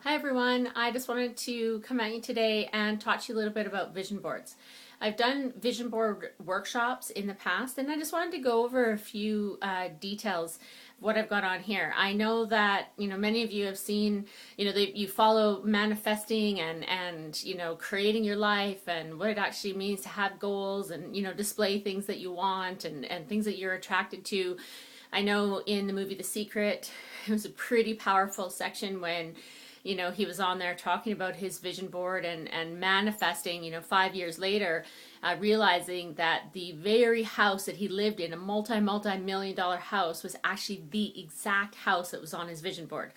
Hi everyone, I just wanted to come at you today and talk to you a little bit about vision boards. I've done vision board workshops in the past and I just wanted to go over a few details of what I've got on here. I know that, many of you have seen, that you follow manifesting and creating your life and what it actually means to have goals and, display things that you want and things that you're attracted to. I know in the movie The Secret, it was a pretty powerful section when he was on there talking about his vision board and manifesting, 5 years later, realizing that the very house that he lived in, a multi-million-dollar house, was actually the exact house that was on his vision board.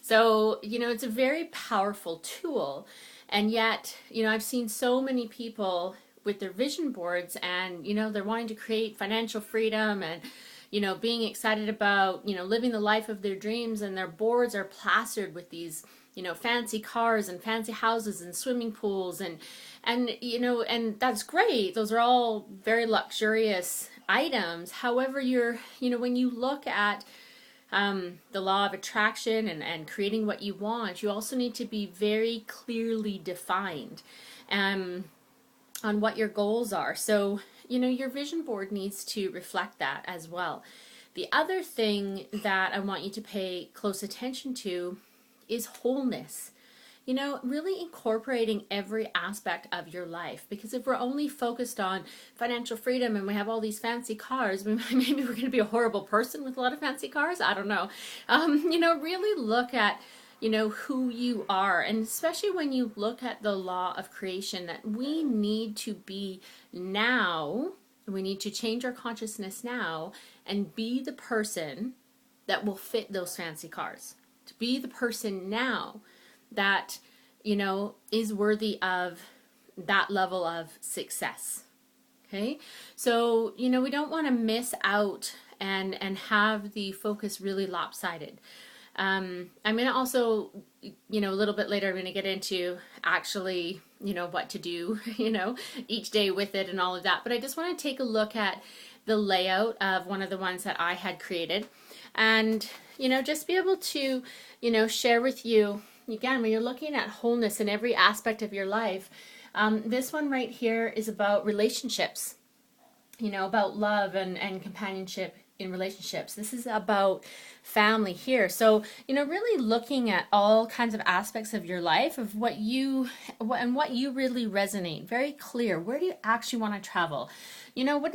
So, it's a very powerful tool. And yet, I've seen so many people with their vision boards and, they're wanting to create financial freedom and, being excited about, living the life of their dreams, and their boards are plastered with these, fancy cars and fancy houses and swimming pools and that's great. Those are all very luxurious items. However, when you look at the law of attraction and creating what you want, you also need to be very clearly defined on what your goals are. So, your vision board needs to reflect that as well. The other thing that I want you to pay close attention to is wholeness. Really incorporating every aspect of your life. Because if we're only focused on financial freedom and we have all these fancy cars, maybe we're going to be a horrible person with a lot of fancy cars. I don't know. Really look at who you are, and especially when you look at the law of creation, that we need to be now, we need to change our consciousness now and be the person that will fit those fancy cars, to be the person now that is worthy of that level of success. Okay, so we don't want to miss out and have the focus really lopsided. I'm going to also, a little bit later, I'm going to get into actually, what to do, each day with it and all of that. But I just want to take a look at the layout of one of the ones that I had created and, just be able to, share with you, again, when you're looking at wholeness in every aspect of your life. This one right here is about relationships, about love and companionship in relationships. This is about family here. So, really looking at all kinds of aspects of your life, of what you really resonate. Very clear. Where do you actually want to travel? What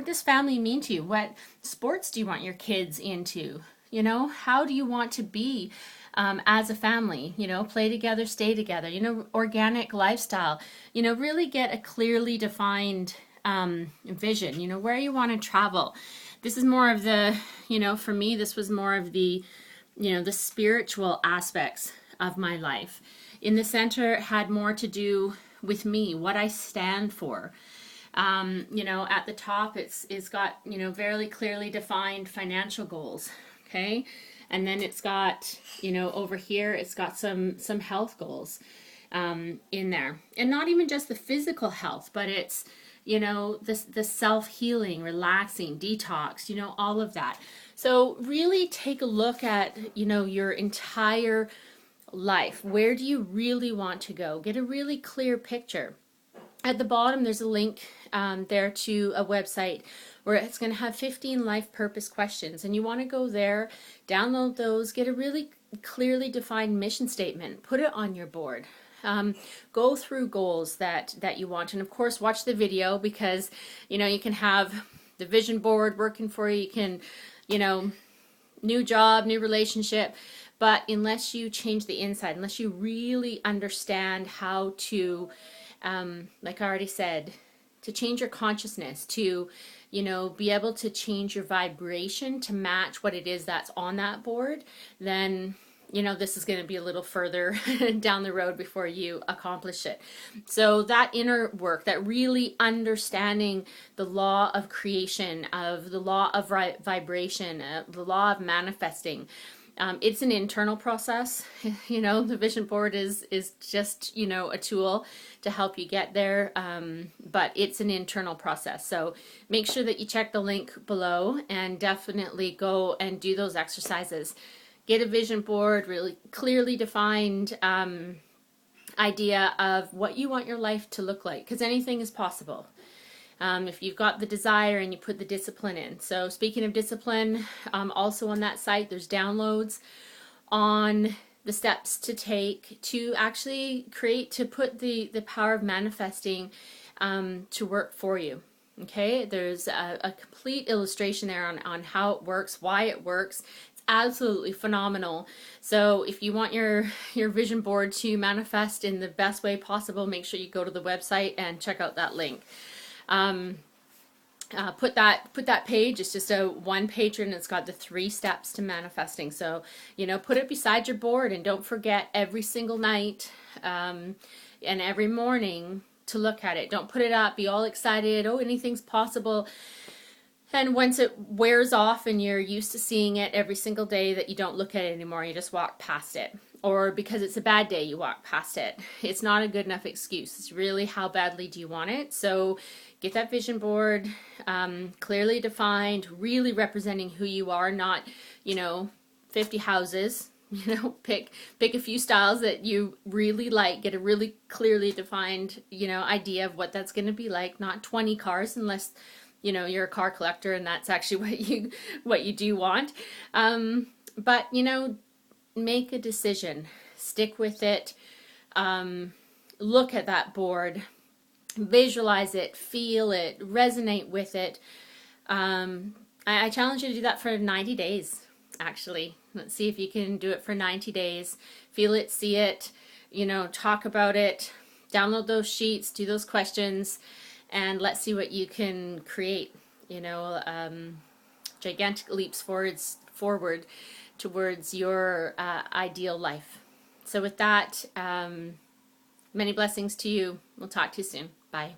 does family mean to you? What sports do you want your kids into? How do you want to be as a family? Play together, stay together, organic lifestyle, really get a clearly defined vision, where you want to travel. This is more of the, for me, this was more of the, the spiritual aspects of my life. In the center, it had more to do with me, what I stand for. At the top, it's got, very clearly defined financial goals. Okay. And then it's got, over here, it's got some health goals in there. And not even just the physical health, but it's, the self-healing, relaxing, detox, all of that. So really take a look at, your entire life. Where do you really want to go? Get a really clear picture. At the bottom, there's a link there to a website where it's going to have 15 life purpose questions. And you want to go there, download those, get a really clearly defined mission statement, put it on your board. Go through goals that you want. And of course, watch the video, because, you can have the vision board working for you. You can, new job, new relationship. But unless you change the inside, unless you really understand how to, like I already said, to change your consciousness, to, be able to change your vibration to match what it is that's on that board, then, this is going to be a little further down the road before you accomplish it. So that inner work, that really understanding the law of creation, of the law of vibration, the law of manifesting, it's an internal process. The vision board is just, a tool to help you get there. But it's an internal process. So make sure that you check the link below and definitely go and do those exercises. get a vision board, really clearly defined idea of what you want your life to look like, because anything is possible. If you've got the desire and you put the discipline in. So speaking of discipline, also on that site, there's downloads on the steps to take to actually put the power of manifesting to work for you. Okay, there's a complete illustration there on how it works, why it works. It's absolutely phenomenal. So if you want your vision board to manifest in the best way possible, make sure you go to the website and check out that link. Put that page. It's just a one pager, and it's got the 3 steps to manifesting. So, put it beside your board, and don't forget every single night and every morning to look at it. Don't put it up, be all excited, oh, anything's possible. And once it wears off and you're used to seeing it every single day, that you don't look at it anymore, you just walk past it. Or because it's a bad day, you walk past it. It's not a good enough excuse. It's really, how badly do you want it? So get that vision board clearly defined, really representing who you are, not 50 houses. Pick a few styles that you really like, get a really clearly defined idea of what that's going to be like. Not 20 cars, unless you're a car collector and that's actually what you do want. But make a decision, stick with it, look at that board, visualize it, feel it, resonate with it. I challenge you to do that for 90 days, actually. Let's see if you can do it for 90 days. Feel it, see it, talk about it, download those sheets, do those questions, and let's see what you can create. Gigantic leaps forward towards your ideal life. So with that, many blessings to you. We'll talk to you soon. Bye.